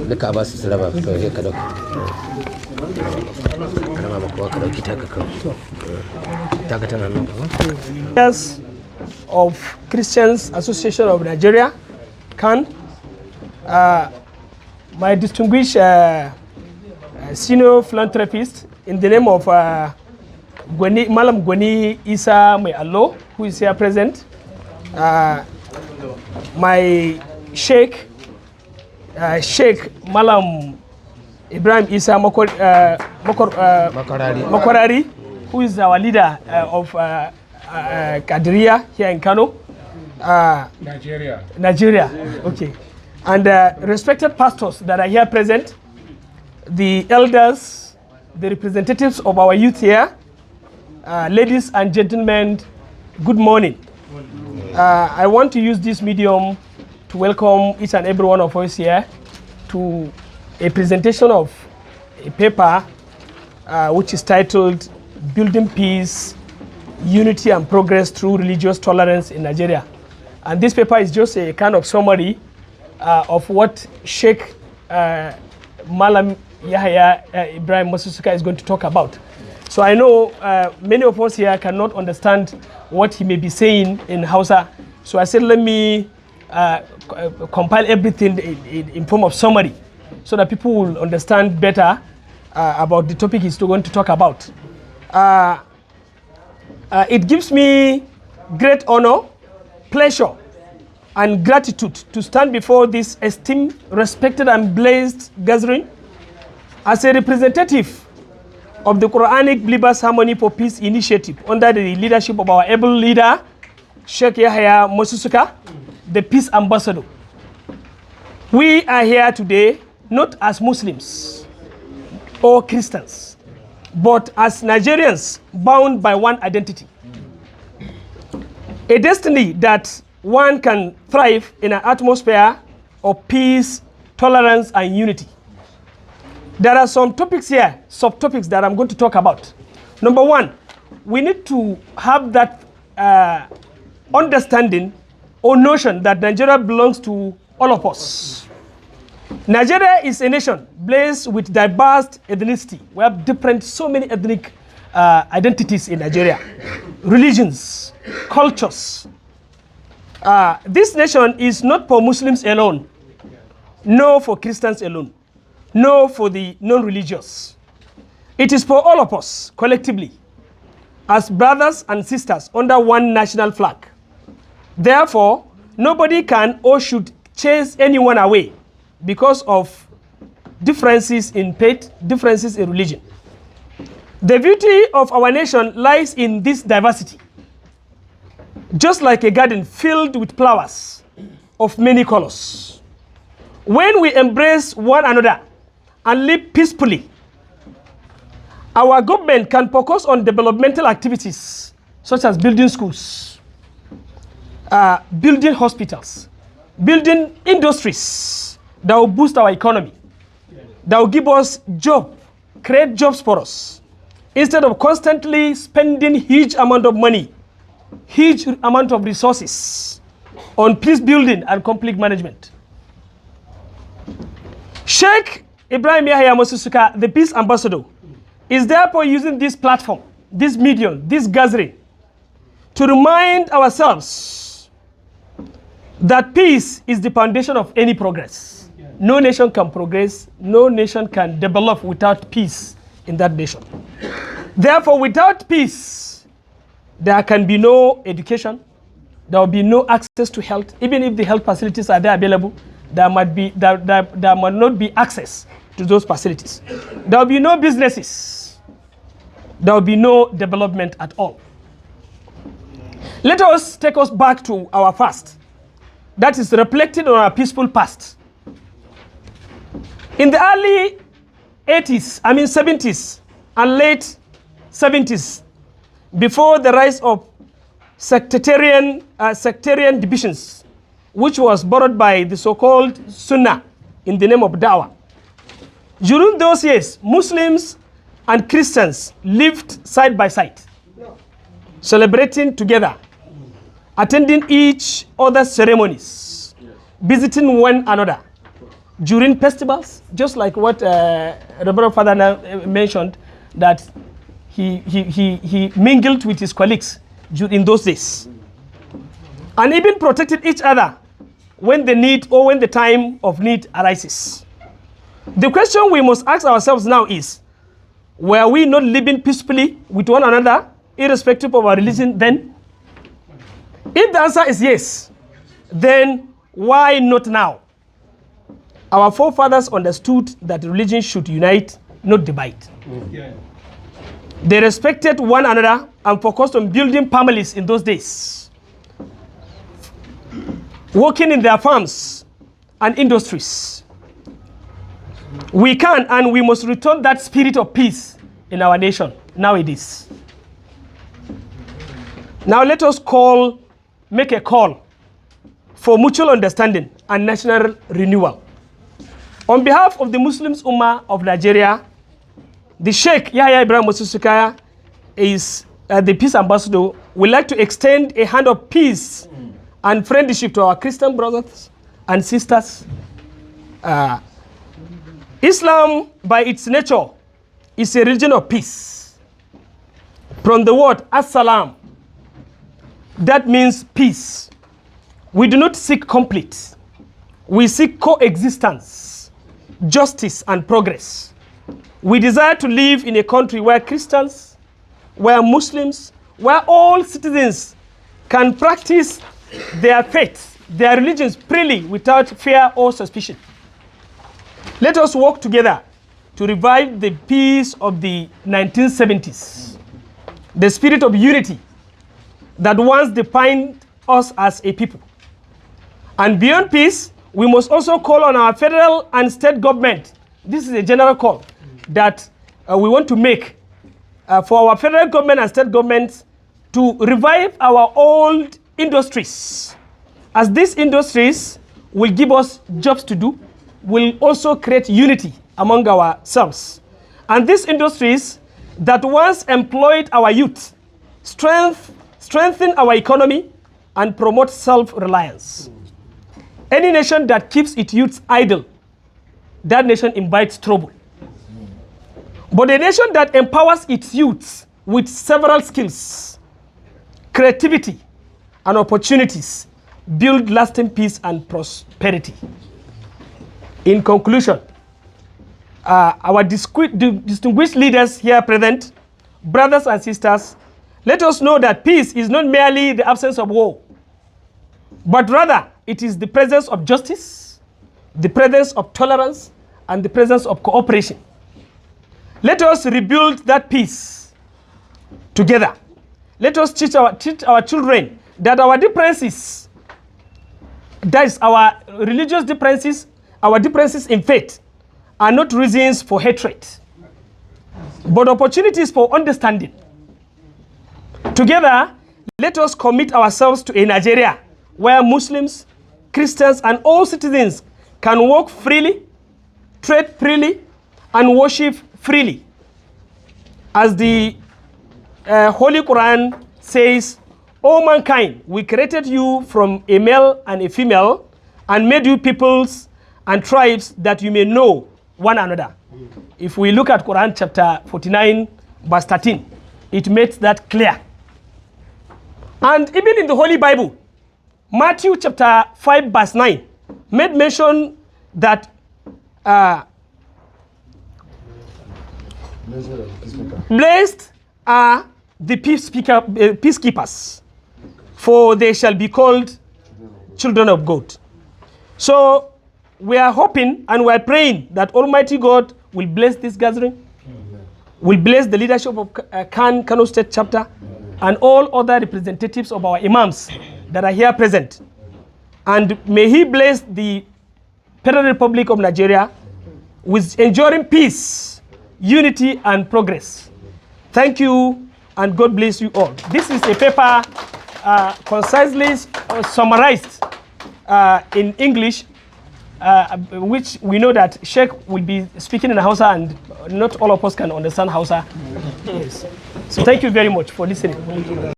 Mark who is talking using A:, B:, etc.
A: duka ba su raba to sai ka dauka kana ma kowa ka dauki taka tana nan
B: of Christians Association of Nigeria, CAN, my distinguished senior philanthropist in the name of Malam Gwani Isa Mai Allo, who is here present, my Sheikh Malam Ibrahim Isa Makorari, who is our leader of Kadiriya here in Kano. Nigeria, okay. And respected pastors that are here present, the elders, the representatives of our youth here, ladies and gentlemen, good morning. I want to use this medium to welcome each and every one of us here to a presentation of a paper which is titled Building Peace, Unity and Progress Through Religious Tolerance in Nigeria. And this paper is just a kind of summary of what Sheikh Malam Yahya Ibrahim Masusuka is going to talk about. So I know many of us here cannot understand what he may be saying in Hausa. So I said, let me compile everything in form of summary so that people will understand better about the topic he's going to talk about. It gives me great honor, pleasure, and gratitude to stand before this esteemed, respected, and blessed gathering as a representative of the Quranic Believers Harmony for Peace Initiative under the leadership of our able leader, Sheikh Yahya Masusuka, the Peace Ambassador. We are here today not as Muslims or Christians, but as Nigerians bound by one identity. A destiny that one can thrive in an atmosphere of peace, tolerance, and unity. There are some topics here, subtopics that I'm going to talk about. Number one, we need to have that understanding or notion that Nigeria belongs to all of us. Nigeria is a nation blessed with diverse ethnicity. We have so many ethnic identities in Nigeria, religions, cultures. This nation is not for Muslims alone, no for Christians alone, no for the non-religious. It is for all of us collectively, as brothers and sisters under one national flag. Therefore, nobody can or should chase anyone away because of differences in faith, differences in religion. The beauty of our nation lies in this diversity. Just like a garden filled with flowers of many colors. When we embrace one another and live peacefully, our government can focus on developmental activities such as building schools, building hospitals, building industries that will boost our economy, that will give us jobs, create jobs for us, instead of constantly spending huge amount of money, huge amount of resources on peace building and conflict management. Sheikh Ibrahim Yahya Masusuka, the Peace Ambassador, is therefore using this platform, this medium, this gathering, to remind ourselves that peace is the foundation of any progress. No nation can progress, no nation can develop without peace in that nation. Therefore, without peace, there can be no education, there will be no access to health. Even if the health facilities are there available, there might not be access to those facilities. There will be no businesses. There will be no development at all. Let us take us back to our past. That is reflected on our peaceful past. In the early 70s and late 70s, before the rise of sectarian divisions, which was borrowed by the so-called Sunnah in the name of Dawah. During those years, Muslims and Christians lived side by side, celebrating together, attending each other's ceremonies, visiting one another, during festivals, just like what Reverend Father mentioned, that he mingled with his colleagues in those days. And even protected each other when the need or when the time of need arises. The question we must ask ourselves now is, were we not living peacefully with one another, irrespective of our religion then? If the answer is yes, then why not now? Our forefathers understood that religion should unite, not divide. They respected one another and focused on building families in those days, working in their farms and industries. We can and we must return that spirit of peace in our nation nowadays. Now let us make a call for mutual understanding and national renewal. On behalf of the Muslim Ummah of Nigeria, the Sheikh Yahya Ibrahim Mosusukaya is the peace ambassador. We'd like to extend a hand of peace and friendship to our Christian brothers and sisters. Islam, by its nature, is a religion of peace. From the word as-salam, that means peace. We do not seek conflict. We seek coexistence, justice, and progress. We desire to live in a country where Christians, where Muslims, where all citizens can practice their faith, their religions freely without fear or suspicion. Let us work together to revive the peace of the 1970s, the spirit of unity that once defined us as a people. And beyond peace, we must also call on our federal and state government. This is a general call that we want to make for our federal government and state governments to revive our old industries, as these industries will give us jobs to do, will also create unity among ourselves. And these industries that once employed our youth strengthen our economy and promote self-reliance. Any nation that keeps its youth idle, that nation invites trouble. But a nation that empowers its youth with several skills, creativity, and opportunities build lasting peace and prosperity. In conclusion, our distinguished leaders here present, brothers and sisters, let us know that peace is not merely the absence of war, but rather it is the presence of justice, the presence of tolerance, and the presence of cooperation. Let us rebuild that peace together. Let us teach our children that our differences, that is our religious differences, our differences in faith, are not reasons for hatred, but opportunities for understanding. Together, let us commit ourselves to a Nigeria where Muslims, Christians, and all citizens can walk freely, trade freely, and worship freely. As the Holy Quran says, "O mankind, we created you from a male and a female, and made you peoples and tribes that you may know one another." If we look at Quran chapter 49, verse 13, it makes that clear. And even in the Holy Bible, Matthew chapter 5, verse 9, made mention that blessed are the peacekeepers, for they shall be called children of God. So we are hoping and we are praying that Almighty God will bless this gathering, will bless the leadership of Kano State Chapter, and all other representatives of our imams that are here present. And may He bless the Federal Republic of Nigeria with enduring peace, unity, and progress. Thank you, and God bless you all. This is a paper concisely summarized in English, which we know that Sheikh will be speaking in Hausa, and not all of us can understand Hausa. Yes. So thank you very much for listening.